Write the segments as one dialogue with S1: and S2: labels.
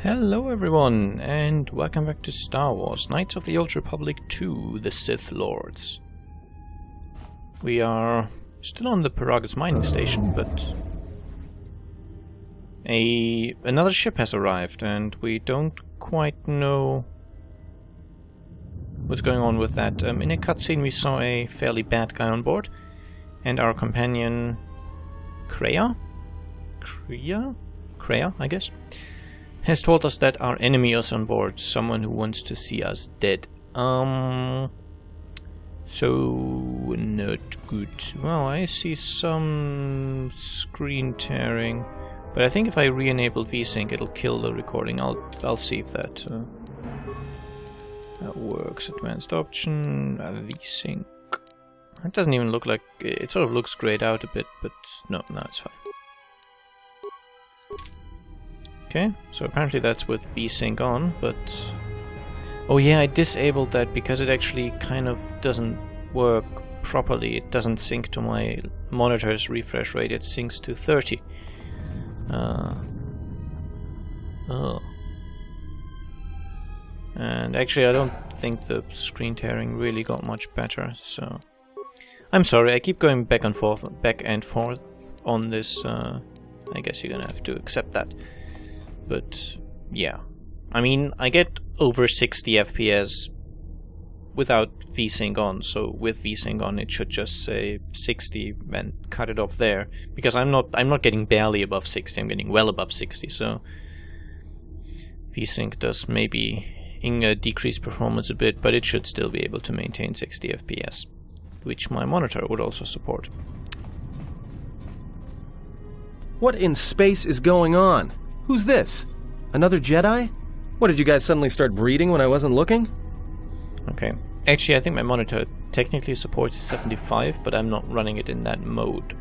S1: Hello everyone, and welcome back to Star Wars Knights of the Old Republic 2, the Sith Lords. We are still on the Paragus mining station, but another ship has arrived, and we don't quite know what's going on with that. In a cutscene we saw a fairly bad guy on board, and our companion Kreia, I guess, has told us that our enemy is on board, someone who wants to see us dead. So not good. Well, I see some screen tearing, but I think if I re-enable VSync it'll kill the recording. I'll see if that works. Advanced option, VSync. It doesn't even look like it. Sort of looks grayed out a bit, but no, it's fine. Okay, so apparently that's with VSync on, but... Oh yeah, I disabled that because it actually kind of doesn't work properly. It doesn't sync to my monitor's refresh rate, it syncs to 30. And actually I don't think the screen tearing really got much better, so... I'm sorry, I keep going back and forth on this. I guess you're gonna have to accept that. But yeah, I mean, I get over 60 FPS without VSync on, so with VSync on it should just say 60 and cut it off there, because I'm not getting barely above 60, I'm getting well above 60, so VSync does maybe decrease performance a bit, but it should still be able to maintain 60 FPS, which my monitor would also support.
S2: What in space is going on? Who's this? Another Jedi? What, did you guys suddenly start breeding when I wasn't looking?
S1: Okay. Actually, I think my monitor technically supports 75, but I'm not running it in that mode.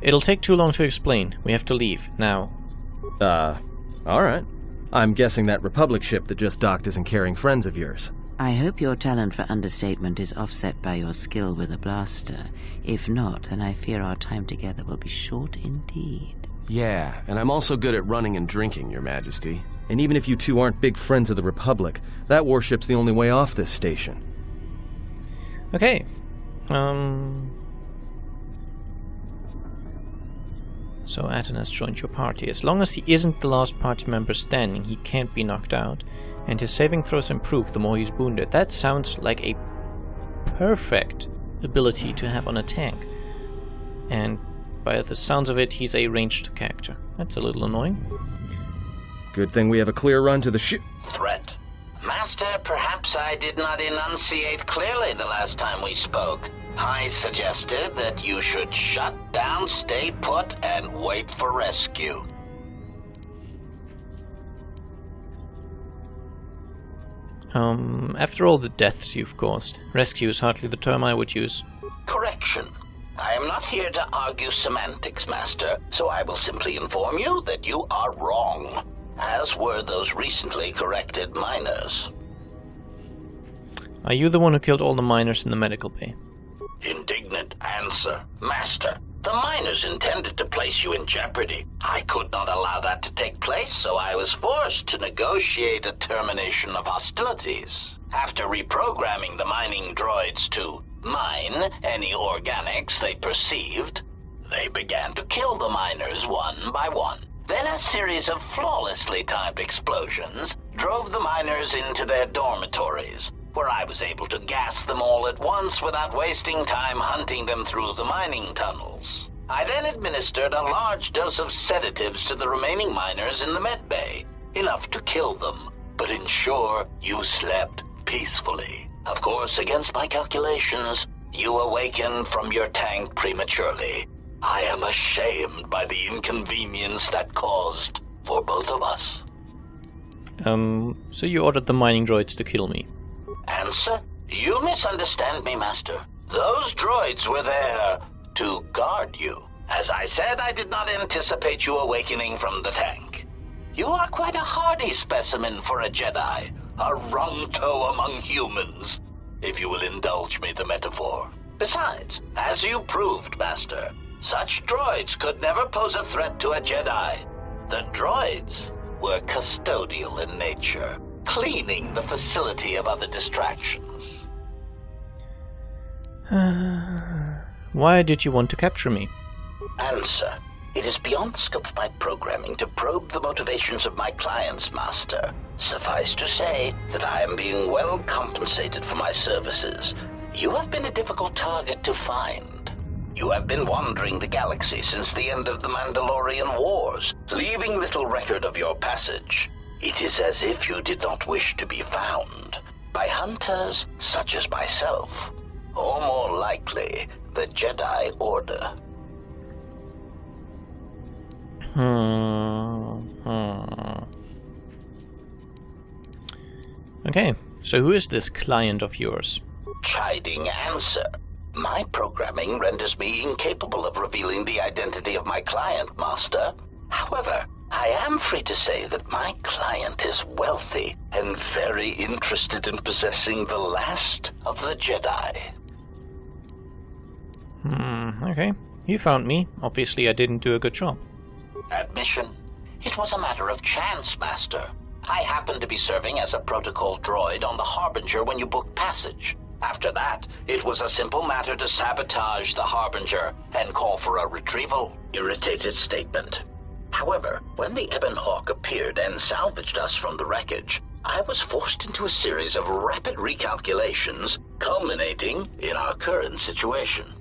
S1: It'll take too long to explain. We have to leave, now.
S2: Alright. I'm guessing that Republic ship that just docked isn't carrying friends of yours.
S3: I hope your talent for understatement is offset by your skill with a blaster. If not, then I fear our time together will be short indeed.
S2: Yeah, and I'm also good at running and drinking, Your Majesty. And even if you two aren't big friends of the Republic, that warship's the only way off this station.
S1: Okay. So Aten has joined your party. As long as he isn't the last party member standing, he can't be knocked out, and his saving throws improve the more he's wounded. That sounds like a perfect ability to have on a tank. And by the sounds of it, he's a ranged character. That's a little annoying.
S2: Good thing we have a clear run to the ship.
S4: Threat. Master, perhaps I did not enunciate clearly the last time we spoke. I suggested that you should shut down, stay put, and wait for rescue.
S1: After all the deaths you've caused, rescue is hardly the term I would use.
S4: Correction. I am not here to argue semantics, Master, so I will simply inform you that you are wrong, as were those recently corrected miners.
S1: Are you the one who killed all the miners in the medical bay?
S4: Indignant answer. Master, the miners intended to place you in jeopardy. I could not allow that to take place, so I was forced to negotiate a termination of hostilities. After reprogramming the mining droids to mine any organics they perceived, they began to kill the miners one by one. Then a series of flawlessly timed explosions drove the miners into their dormitories, where I was able to gas them all at once without wasting time hunting them through the mining tunnels. I then administered a large dose of sedatives to the remaining miners in the med bay, enough to kill them, but ensure you slept peacefully. Of course, against my calculations, you awakened from your tank prematurely. I am ashamed by the inconvenience that caused for both of us.
S1: So you ordered the mining droids to kill me?
S4: Answer? You misunderstand me, Master. Those droids were there to guard you. As I said, I did not anticipate you awakening from the tank. You are quite a hardy specimen for a Jedi, a wrung-toe among humans, if you will indulge me the metaphor. Besides, as you proved, Master, Such droids could never pose a threat to a Jedi. The droids were custodial in nature, cleaning the facility of other distractions.
S1: Why did you want to capture me?
S4: Answer. It is beyond the scope of my programming to probe the motivations of my clients, Master. Suffice to say that I am being well compensated for my services. You have been a difficult target to find. You have been wandering the galaxy since the end of the Mandalorian Wars, leaving little record of your passage. It is as if you did not wish to be found by hunters such as myself, or more likely, the Jedi Order.
S1: Okay, so who is this client of yours?
S4: Chiding answer. My programming renders me incapable of revealing the identity of my client, Master. However, I am free to say that my client is wealthy and very interested in possessing the last of the Jedi.
S1: Okay. You found me. Obviously I didn't do a good job.
S4: Admission. It was a matter of chance, Master. I happened to be serving as a protocol droid on the Harbinger when you booked passage. After that, it was a simple matter to sabotage the Harbinger and call for a retrieval. Irritated statement. However, when the Ebon Hawk appeared and salvaged us from the wreckage, I was forced into a series of rapid recalculations, culminating in our current situation.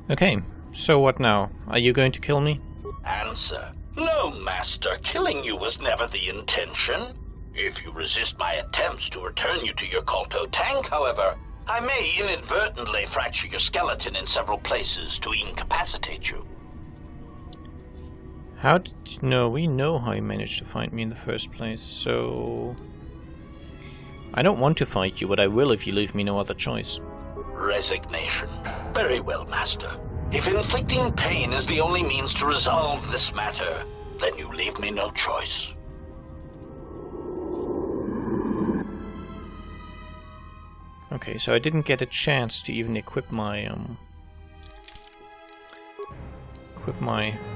S1: Okay, so what now? Are you going to kill me?
S4: Answer. No, Master. Killing you was never the intention. If you resist my attempts to return you to your Kolto tank, however, I may inadvertently fracture your skeleton in several places to incapacitate you.
S1: How did you know? We know how you managed to find me in the first place, so... I don't want to fight you, but I will if you leave me no other choice.
S4: Resignation. Very well, Master. If inflicting pain is the only means to resolve this matter, then you leave me no choice.
S1: Okay, so I didn't get a chance to even equip my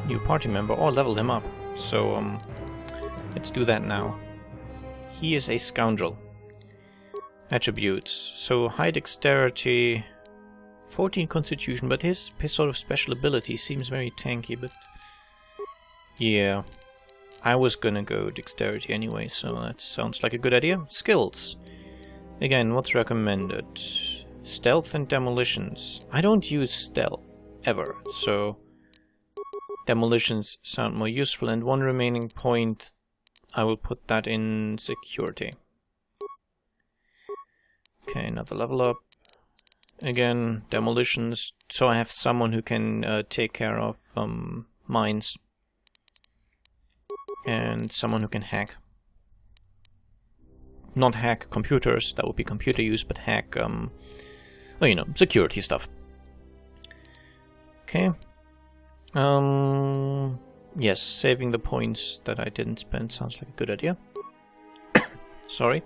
S1: new party member or level him up. So let's do that now. He is a scoundrel. Attributes. So high dexterity, 14 constitution, but his sort of special ability seems very tanky, but yeah. I was gonna go dexterity anyway, so that sounds like a good idea. Skills. Again, what's recommended? Stealth and demolitions. I don't use stealth, ever, so demolitions sound more useful, and one remaining point, I will put that in security. Okay, another level up. Again, demolitions, so I have someone who can take care of mines. And someone who can hack. Not hack computers, that would be computer use, but hack, well, you know, security stuff. Okay. Yes, saving the points that I didn't spend sounds like a good idea. Sorry.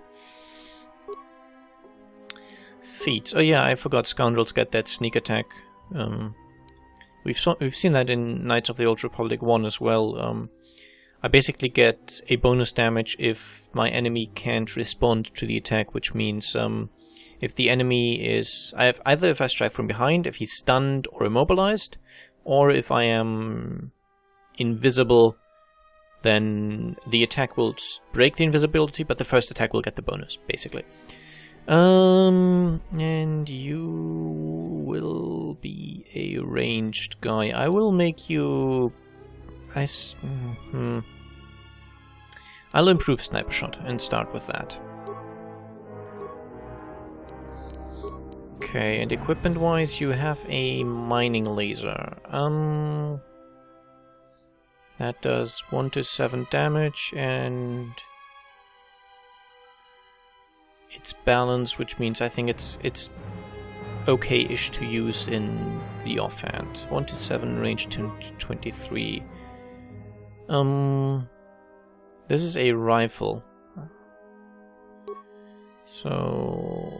S1: Feats. Oh yeah, I forgot scoundrels get that sneak attack. We've seen that in Knights of the Old Republic 1 as well. I basically get a bonus damage if my enemy can't respond to the attack, which means if the enemy is... either if I strike from behind, if he's stunned or immobilized, or if I am invisible, then the attack will break the invisibility, but the first attack will get the bonus, basically. And you will be a ranged guy. I will make you... I'll improve sniper shot and start with that. Okay, and equipment wise you have a mining laser. That does 1 to 7 damage and it's balanced, which means I think it's okay-ish to use in the offhand. 1 to 7 range to 23. This is a rifle. So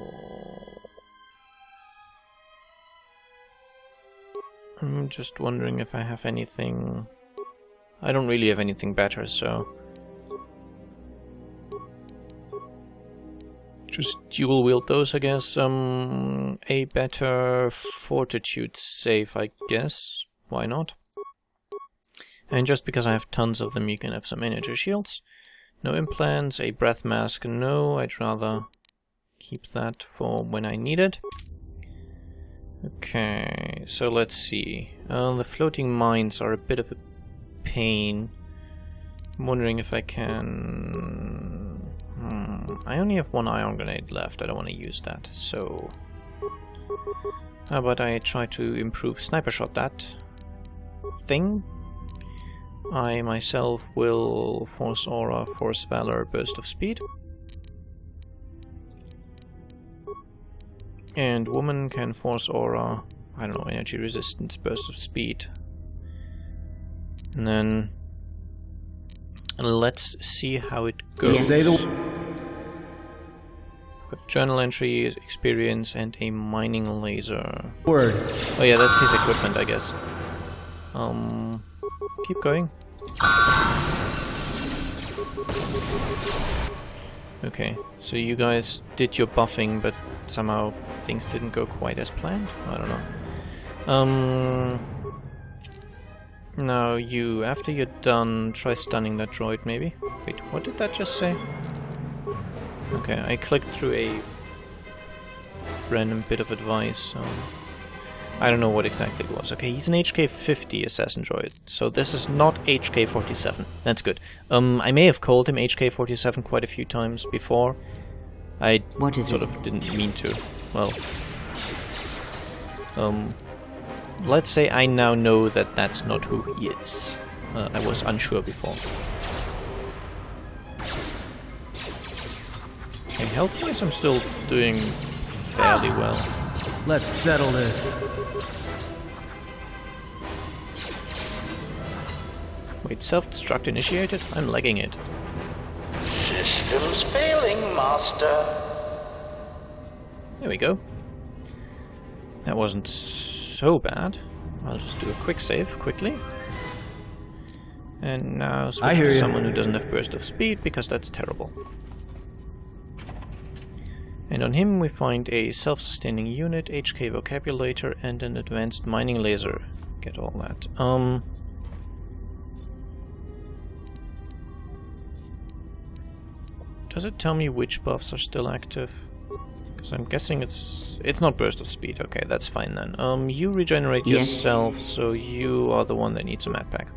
S1: I'm just wondering if I have anything... I don't really have anything better, so... just dual wield those, I guess. A better fortitude save, I guess. Why not? And just because I have tons of them, you can have some energy shields. No implants, a breath mask, no. I'd rather keep that for when I need it. Okay, so let's see. The floating mines are a bit of a pain. I'm wondering if I can... I only have one ion grenade left, I don't want to use that, so... how about I try to improve sniper shot that thing? I myself will Force Aura, Force Valor, Burst of Speed. And woman can Force Aura, I don't know, Energy Resistance, Burst of Speed. And then... let's see how it goes.
S3: Yes.
S1: I've got journal entry, experience, and a mining laser.
S2: Word.
S1: Oh yeah, that's his equipment, I guess. Keep going. Okay, so you guys did your buffing, but somehow things didn't go quite as planned? I don't know. Now you, after you're done, try stunning that droid maybe. Wait, what did that just say? Okay, I clicked through a random bit of advice. I don't know what exactly it was. Okay, he's an HK-50 assassin droid, so this is not HK-47. That's good. I may have called him HK-47 quite a few times before. I sort of didn't mean to. Well, let's say I now know that that's not who he is. I was unsure before. Okay, health-wise I'm still doing fairly well.
S2: Let's settle this.
S1: Wait, self-destruct initiated? I'm lagging it.
S4: Systems failing, Master.
S1: There we go. That wasn't so bad. I'll just do a quick save, quickly. And now switch to someone who doesn't have burst of speed, because that's terrible. And on him we find a self-sustaining unit, HK vocabulator, and an advanced mining laser. Get all that. Does it tell me which buffs are still active? Because I'm guessing it's not burst of speed. Okay, that's fine then. You regenerate yourself, so you are the one that needs a med pack.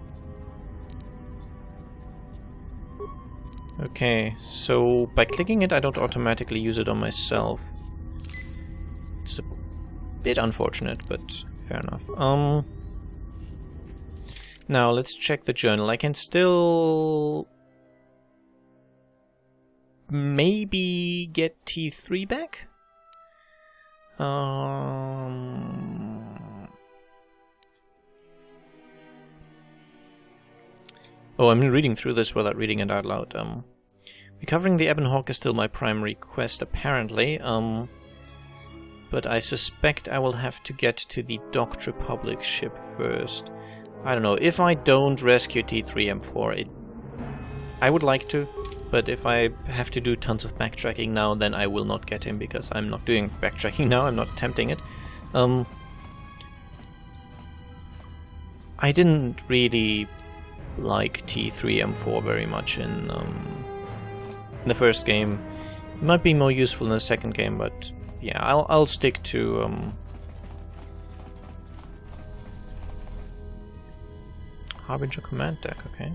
S1: Okay, so by clicking it I don't automatically use it on myself. It's a bit unfortunate, but fair enough. Now let's check the journal. I can still maybe get T3 back? Oh, I'm reading through this without reading it out loud. Recovering the Ebon Hawk is still my primary quest, apparently. But I suspect I will have to get to the Docked Republic ship first. I don't know, if I don't rescue T3M4, I would like to, but if I have to do tons of backtracking now, then I will not get him, because I'm not doing backtracking now, I'm not attempting it. I didn't really like T3M4 very much in the first game. It might be more useful in the second game, but yeah, I'll stick to Harbinger command deck. Okay.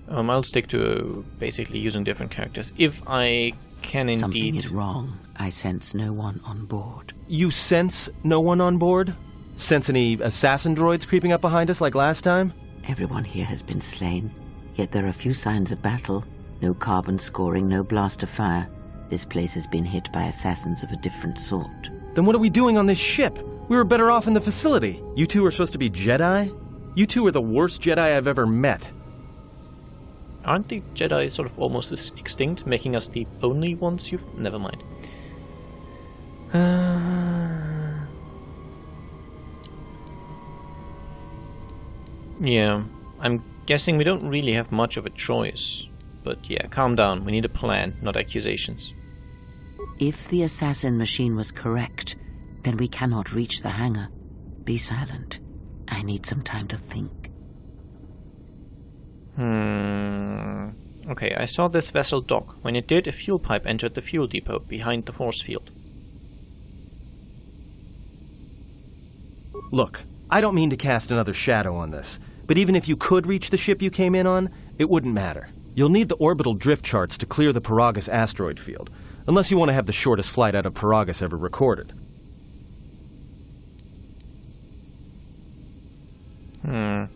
S1: I'll stick to basically using different characters if I can indeed.
S3: Something is wrong. I sense no one on board.
S2: You sense no one on board? Sense any assassin droids creeping up behind us like last time?
S3: Everyone here has been slain, yet there are few signs of battle. No carbon scoring, no blaster fire. This place has been hit by assassins of a different sort.
S2: Then what are we doing on this ship? We were better off in the facility. You two are supposed to be Jedi? You two are the worst Jedi I've ever met.
S1: Aren't the Jedi sort of almost extinct, making us the only ones you've... Never mind. Yeah, I'm guessing we don't really have much of a choice. But yeah, calm down. We need a plan, not accusations.
S3: If the assassin machine was correct, then we cannot reach the hangar. Be silent. I need some time to think.
S1: Okay, I saw this vessel dock. When it did, a fuel pipe entered the fuel depot behind the force field.
S2: Look, I don't mean to cast another shadow on this, but even if you could reach the ship you came in on, it wouldn't matter. You'll need the orbital drift charts to clear the Paragus asteroid field, unless you want to have the shortest flight out of Paragus ever recorded.
S1: And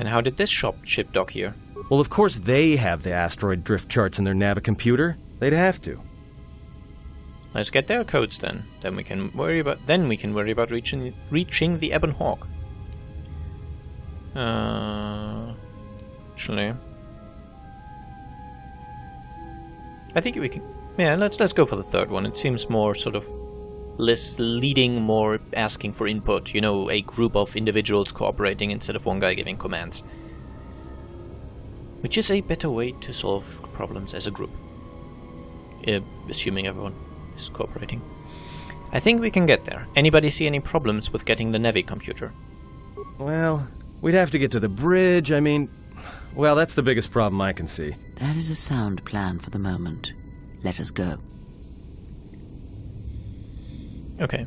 S1: how did this ship dock here?
S2: Well, of course they have the asteroid drift charts in their Navicomputer. They'd have to.
S1: Let's get their codes then. Then we can worry about reaching the Ebon Hawk. Actually, I think we can. Yeah, let's go for the third one. It seems more sort of less leading, more asking for input. You know, a group of individuals cooperating instead of one guy giving commands. Which is a better way to solve problems as a group. Assuming everyone is cooperating. I think we can get there. Anybody see any problems with getting the Navi computer?
S2: Well, we'd have to get to the bridge. I mean, well, that's the biggest problem I can see.
S3: That is a sound plan for the moment. Let us go.
S1: Okay.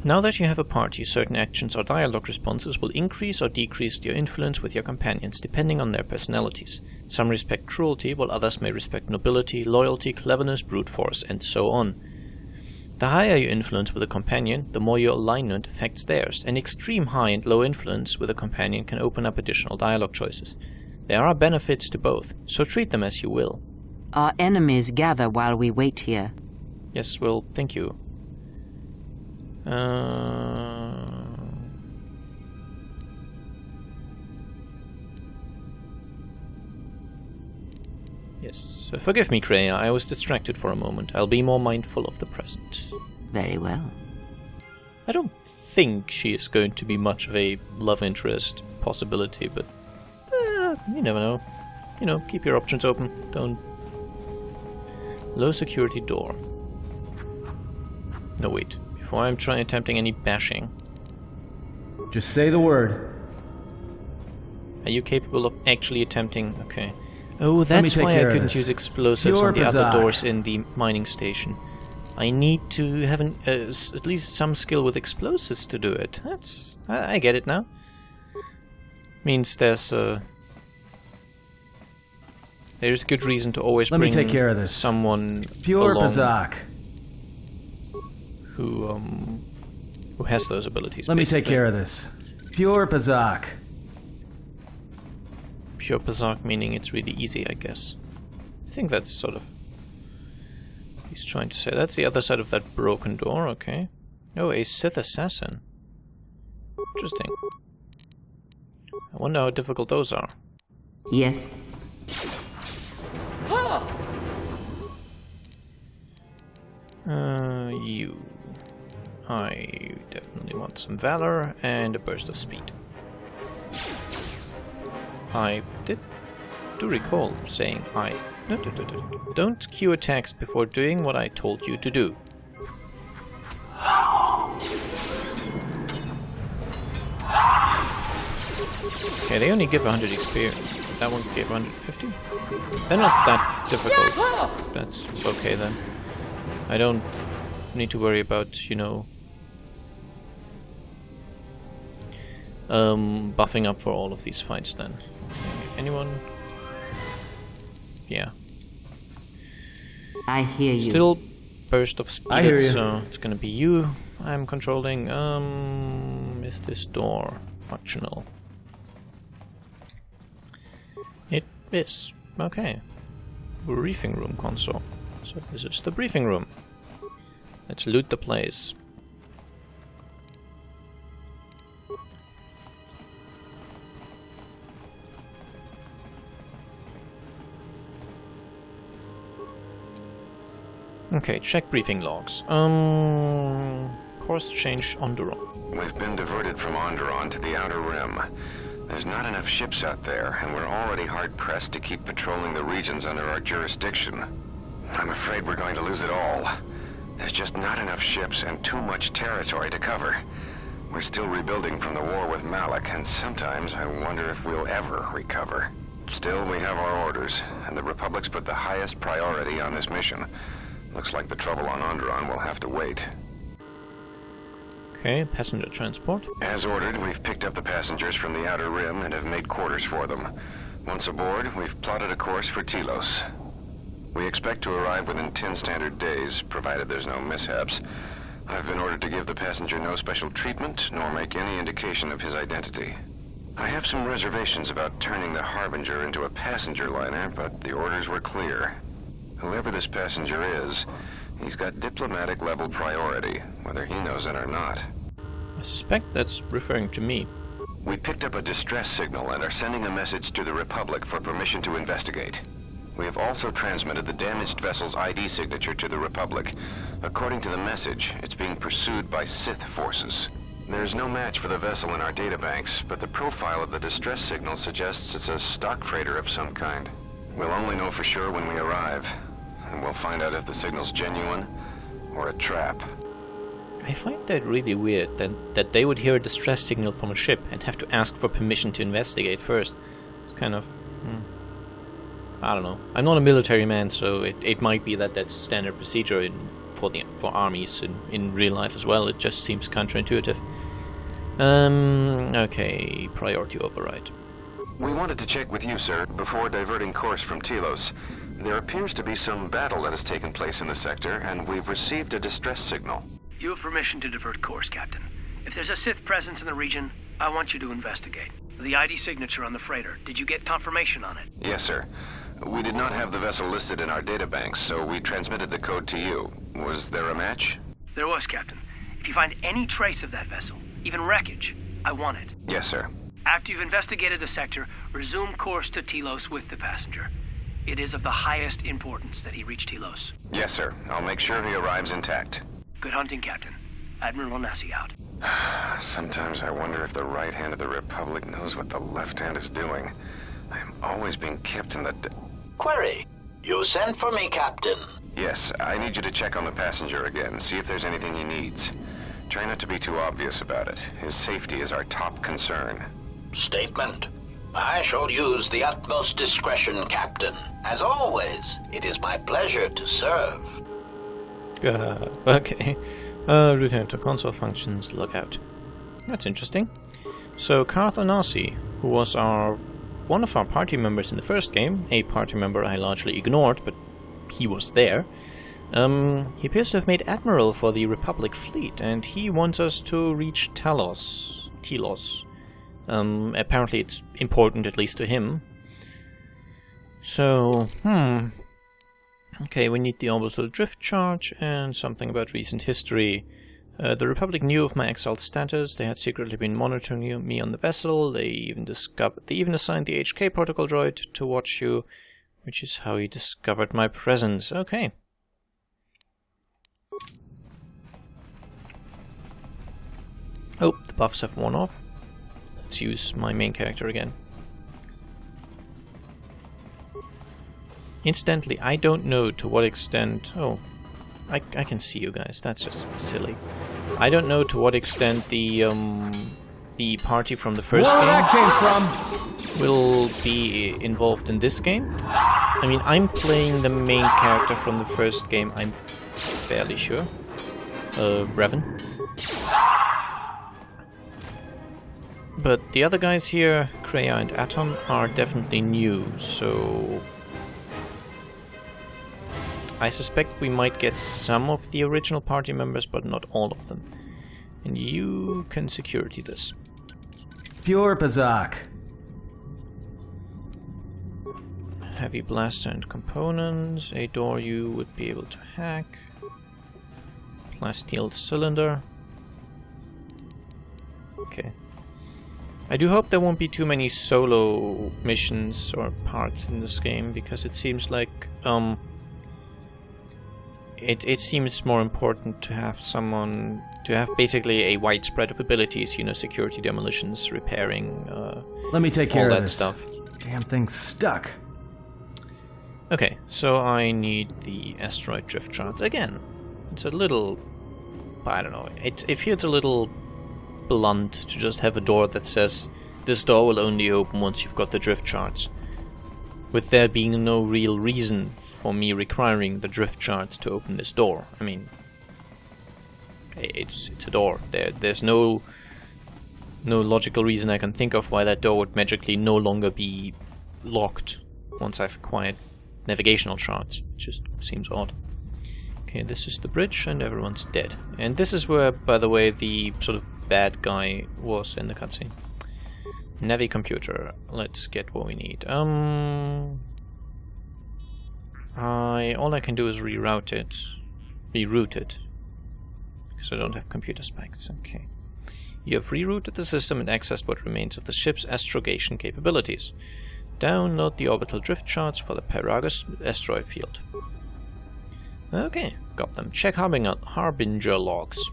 S1: Now that you have a party, certain actions or dialogue responses will increase or decrease your influence with your companions, depending on their personalities. Some respect cruelty, while others may respect nobility, loyalty, cleverness, brute force, and so on. The higher your influence with a companion, the more your alignment affects theirs. An extreme high and low influence with a companion can open up additional dialogue choices. There are benefits to both, so treat them as you will.
S3: Our enemies gather while we wait here.
S1: Yes, well, thank you. Yes, forgive me, Kreia, I was distracted for a moment. I'll be more mindful of the present.
S3: Very well.
S1: I don't think she is going to be much of a love interest possibility, but you never know. You know, keep your options open. Don't... Low security door. No, wait. Before I'm attempting any bashing.
S2: Just say the word.
S1: Are you capable of actually attempting... Okay. Oh, that's why I couldn't use explosives on the other doors in the mining station. I need to have at least some skill with explosives to do it. That's... I get it now. Means there's good reason to always bring someone along who has those abilities.
S5: Let me take care of this. Pure Bazak.
S1: Pure Bazak meaning it's really easy, I guess. I think that's sort of... He's trying to say. That's the other side of that broken door, okay. Oh, a Sith assassin. Interesting. I wonder how difficult those are.
S3: Yes.
S1: You. I definitely want some valor and a burst of speed. I do recall saying no, don't queue attacks before doing what I told you to do. Okay, they only give 100 experience. That one gave 150? They're not that difficult. That's okay then. I don't need to worry about, you know, buffing up for all of these fights then. Okay. Anyone? Yeah.
S3: I hear you.
S1: Still burst of speed,
S5: I hear you.
S1: So it's gonna be you I'm controlling. Is this door functional? It is. Okay. Briefing room console. So this is the briefing room. Let's loot the place. Okay, check briefing logs. Course change Onderon.
S6: We've been diverted from Onderon to the Outer Rim. There's not enough ships out there, and we're already hard-pressed to keep patrolling the regions under our jurisdiction. I'm afraid we're going to lose it all. There's just not enough ships and too much territory to cover. We're still rebuilding from the war with Malak, and sometimes I wonder if we'll ever recover. Still, we have our orders, and the Republic's put the highest priority on this mission. Looks like the trouble on Onderon will have to wait.
S1: Okay, passenger transport.
S6: As ordered, we've picked up the passengers from the Outer Rim and have made quarters for them. Once aboard, we've plotted a course for Telos. We expect to arrive within 10 standard days, provided there's no mishaps. I've been ordered to give the passenger no special treatment, nor make any indication of his identity. I have some reservations about turning the Harbinger into a passenger liner, but the orders were clear. Whoever this passenger is, he's got diplomatic-level priority, whether he knows it or not.
S1: I suspect that's referring to me.
S6: We picked up a distress signal and are sending a message to the Republic for permission to investigate. We have also transmitted the damaged vessel's ID signature to the Republic. According to the message, it's being pursued by Sith forces. There's no match for the vessel in our databanks, but the profile of the distress signal suggests it's a stock freighter of some kind. We'll only know for sure when we arrive, and we'll find out if the signal's genuine or a trap.
S1: I find that really weird, that they would hear a distress signal from a ship and have to ask for permission to investigate first. It's kind of... I don't know. I'm not a military man, so it might be that that's standard procedure for armies in real life as well. It just seems counterintuitive. Okay, priority override.
S6: We wanted to check with you, sir, before diverting course from Telos. There appears to be some battle that has taken place in the sector, and we've received a distress signal.
S7: You have permission to divert course, Captain. If there's a Sith presence in the region, I want you to investigate. The ID signature on the freighter, did you get confirmation on it?
S6: Yes, sir. We did not have the vessel listed in our databanks, so we transmitted the code to you. Was there a match?
S7: There was, Captain. If you find any trace of that vessel, even wreckage, I want it.
S6: Yes, sir.
S7: After you've investigated the sector, resume course to Telos with the passenger. It is of the highest importance that he reach Telos.
S6: Yes, sir. I'll make sure he arrives intact.
S7: Good hunting, Captain. Admiral Onasi out.
S6: Sometimes I wonder if the right hand of the Republic knows what the left hand is doing. I am always being kept in the...
S4: Query. You sent for me, Captain.
S6: Yes, I need you to check on the passenger again, see if there's anything he needs. Try not to be too obvious about it. His safety is our top concern.
S4: Statement. I shall use the utmost discretion, Captain. As always, it is my pleasure to serve.
S1: Okay. Return to console functions, logout. That's interesting. So, Karth Onasi, who was one of our party members in the first game, a party member I largely ignored, but he was there, he appears to have made Admiral for the Republic fleet, and he wants us to reach Telos. Apparently it's important, at least to him. So, okay, we need the orbital drift charge and something about recent history. The Republic knew of my exiled status. They had secretly been monitoring me on the vessel. They even assigned the HK protocol droid to watch you, which is how he discovered my presence. Okay. Oh, the buffs have worn off. Let's use my main character again. Incidentally, I don't know to what extent... Oh, I can see you guys. That's just silly. I don't know to what extent the party from the first game will be involved in this game. I mean, I'm playing the main character from the first game, I'm fairly sure. Revan. But the other guys here, Kreia and Atom, are definitely new, so... I suspect we might get some of the original party members, but not all of them. And you can security this.
S5: Pure Bazak.
S1: Heavy blaster and components. A door you would be able to hack. Plasteel cylinder. Okay. I do hope there won't be too many solo missions or parts in this game, because it seems like it seems more important to have someone, to have basically a wide spread of abilities, you know, security, demolitions, repairing,
S5: Let me take care
S1: all
S5: of
S1: that
S5: this.
S1: stuff.
S5: Damn thing's stuck.
S1: Okay, so I need the asteroid drift charts again. It's a little, I don't know, it feels a little blunt to just have a door that says this door will only open once you've got the drift charts, with there being no real reason for me requiring the drift charts to open this door. I mean, it's a door. There's no logical reason I can think of why that door would magically no longer be locked once I've acquired navigational charts. It just seems odd. Okay, this is the bridge and everyone's dead. And this is where, by the way, the sort of bad guy was in the cutscene. Navi computer. Let's get what we need. All I can do is reroute it. Reroute it. Because I don't have computer specs. Okay. You have rerouted the system and accessed what remains of the ship's astrogation capabilities. Download the orbital drift charts for the Paragus asteroid field. Okay, got them. Check Harbinger logs.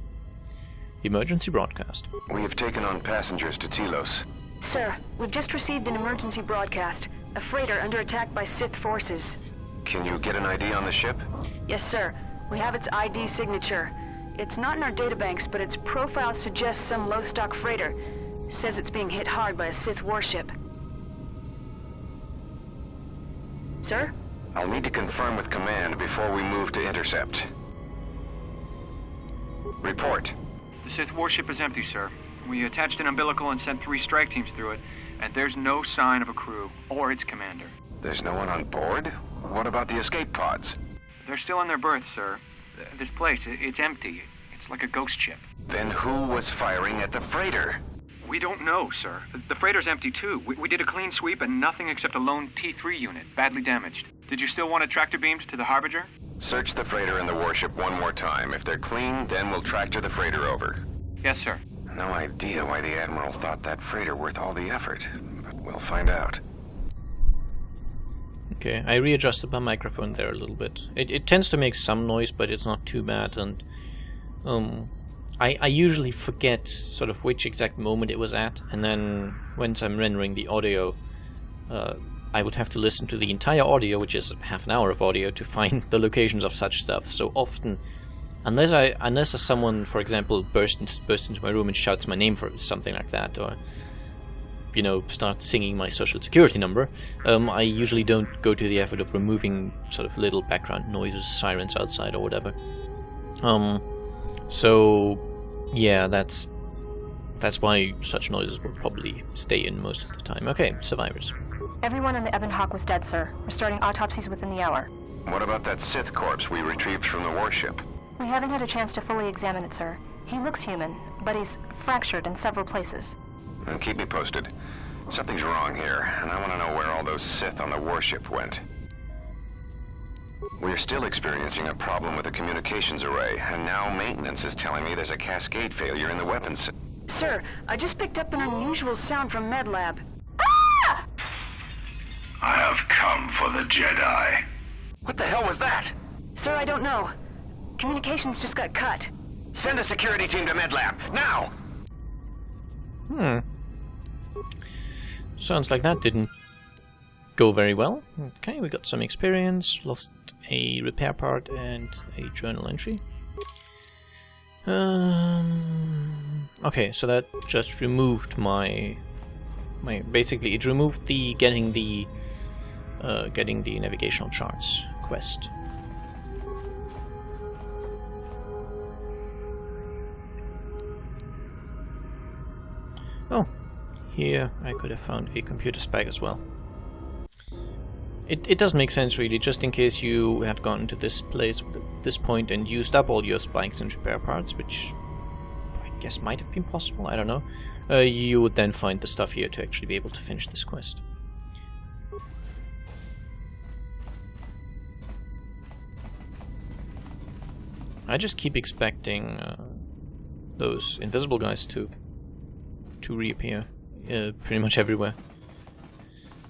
S1: Emergency broadcast.
S6: We have taken on passengers to Telos.
S8: Sir, we've just received an emergency broadcast. A freighter under attack by Sith forces.
S6: Can you get an ID on the ship?
S8: Yes, sir. We have its ID signature. It's not in our databanks, but its profile suggests some low-stock freighter. Says it's being hit hard by a Sith warship. Sir?
S6: I'll need to confirm with command before we move to intercept. Report.
S9: The Sith warship is empty, sir. We attached an umbilical and sent 3 strike teams through it, and there's no sign of a crew or its commander.
S6: There's no one on board? What about the escape pods?
S9: They're still in their berths, sir. This place, it's empty. It's like a ghost ship.
S6: Then who was firing at the freighter?
S9: We don't know, sir. The freighter's empty, too. We did a clean sweep and nothing except a lone T3 unit, badly damaged. Did you still want it tractor beamed to the Harbinger?
S6: Search the freighter and the warship one more time. If they're clean, then we'll tractor the freighter over.
S9: Yes, sir.
S6: No idea why the Admiral thought that freighter worth all the effort, but we'll find out.
S1: Okay, I readjusted my microphone there a little bit. It tends to make some noise, but it's not too bad, and I usually forget sort of which exact moment it was at, and then once I'm rendering the audio, I would have to listen to the entire audio, which is half an hour of audio, to find the locations of such stuff. So often, unless someone, for example, bursts into my room and shouts my name for something like that, or you know, starts singing my social security number, I usually don't go to the effort of removing sort of little background noises, sirens outside or whatever. So yeah, that's why such noises will probably stay in most of the time. Okay, survivors.
S10: Everyone in the Ebon Hawk was dead, sir. We're starting autopsies within the hour.
S6: What about that Sith corpse we retrieved from the warship?
S10: We haven't had a chance to fully examine it, sir. He looks human, but he's fractured in several places.
S6: And keep me posted. Something's wrong here, and I want to know where all those Sith on the warship went. We're still experiencing a problem with the communications array, and now maintenance is telling me there's a cascade failure in the weapons.
S8: Sir, I just picked up an unusual sound from MedLab.
S10: Ah!
S11: I have come for the Jedi.
S6: What the hell was that?
S8: Sir, I don't know. Communications just got cut.
S6: Send a security team to MedLab, now!
S1: Sounds like that didn't go very well. Okay, we got some experience, lost a repair part and a journal entry. Okay, so that just removed my basically it removed the getting the navigational charts quest. Oh, here I could have found a computer spec as well. It does make sense really, just in case you had gotten to this place at this point and used up all your spikes and repair parts, which I guess might have been possible, I don't know. You would then find the stuff here to actually be able to finish this quest. I just keep expecting those invisible guys to reappear pretty much everywhere.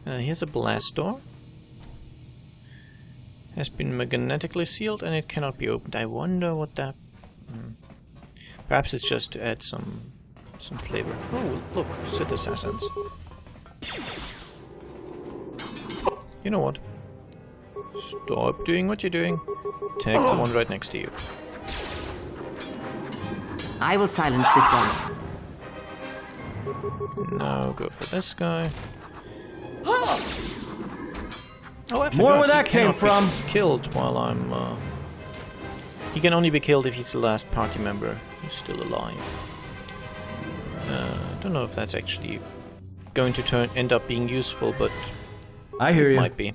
S1: Here's a blast door. Has been magnetically sealed and it cannot be opened. I wonder what that... Perhaps it's just to add some flavor. Oh, look, Sith Assassins. You know what? Stop doing what you're doing. Take the one right next to you.
S3: I will silence this one.
S1: No, go for this guy. Oh, I
S5: More
S1: forgot,
S5: where that came from.
S1: Be killed while I'm. He can only be killed if he's the last party member who's still alive. I don't know if that's actually going to end up being useful, but
S5: I hear you.
S1: Might be.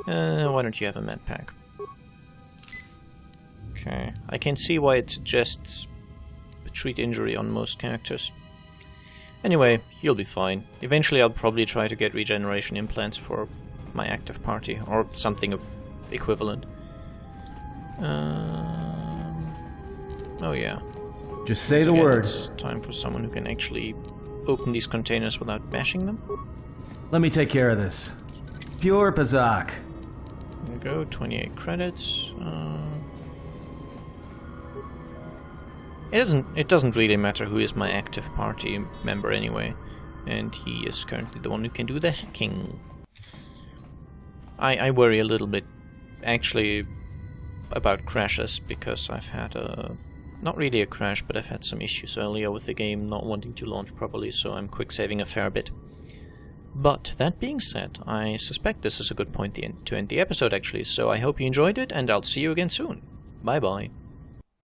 S1: Why don't you have a med pack? Okay, I can see why it suggests treat injury on most characters. Anyway, you'll be fine. Eventually I'll probably try to get regeneration implants for my active party, or something equivalent. Oh yeah.
S5: Just say the word.
S1: It's time for someone who can actually open these containers without bashing them.
S5: Let me take care of this. Pure Pazak.
S1: There we go, 28 credits. It doesn't really matter who is my active party member anyway, and he is currently the one who can do the hacking. I worry a little bit, actually, about crashes, because I've had not really a crash, but I've had some issues earlier with the game not wanting to launch properly, so I'm quick saving a fair bit. But that being said, I suspect this is a good point to end the episode actually, so I hope you enjoyed it, and I'll see you again soon. Bye bye.